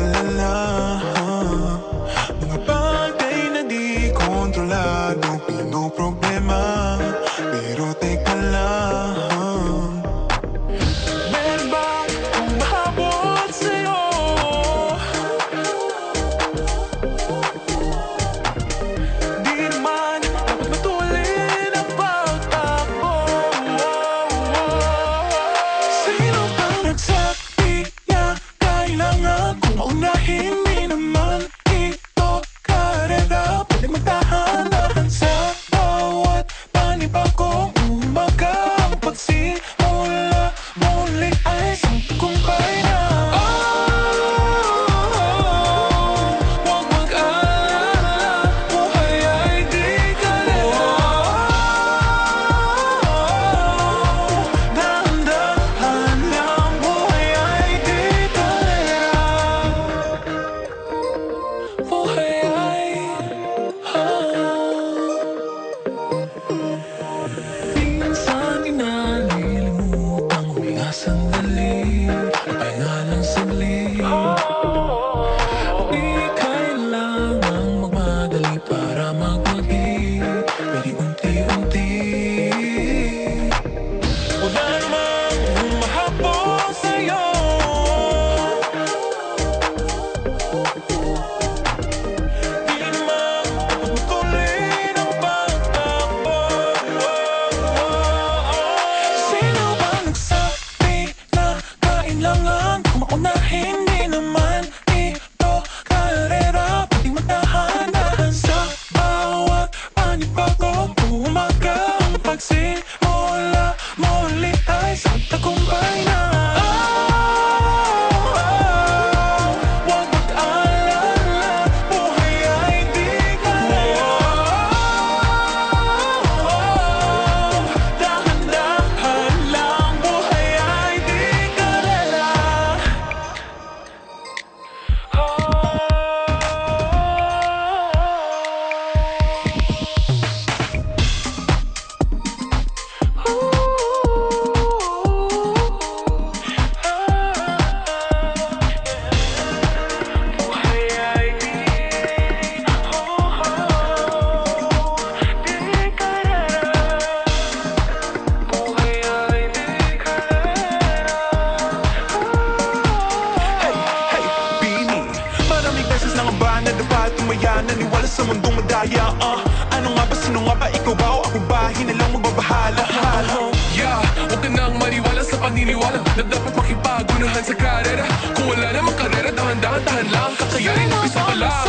mag-alala. Mga bagay na di kontrolado, pinoproblema. Pero teka lang, meron ba kung mahabot sa'yo? Di naman dapat matulin ang pagtakbo. Sino bang nagsabi na kailangan kong maunahin? Di naman ito karera, pwede magtahan-tahan sa bawat panibagong umaga. Ang pagsimula muli ay isang tagumpay na. Huwag mag-alala, buhay ay di karera. Dahan-dahan lang, buhay ay di karera. Buhay ay minsan inalilimutang huminga sandali, pahinga ng saglit. Di kailangang magmadali para magwagi, pwede unti-unti. Wala namang humahabol sa'yo. Di naman dapat matulin ang pagtakbo. Sino bang nagsabi na kailangan kong maunahin? Di naman ito karera, pwedeng magtahan-tahan sa bawat panibagong umaga. Ang pagsimula muli ay isang tagumpay na. Huwag mag-alala, buhay ay di karera. Dahan-dahan lang, buhay ay di karera. Buhay ay di karera. Buhay ay di karera. Hey, hey, Bini, maraming beses na nga ba nadapa at tumaya, naniwala sa mundong madaya. Ano nga ba, sino nga ba, ikaw ba o ako ba? Hinalang magbabahala. Yeah, huwag ka nang maniwala sa paniniwala na dapat makipagunahan sa karera. Kung wala namang karera, dahan-dahan lang, kakayanin, umpisa pa lang.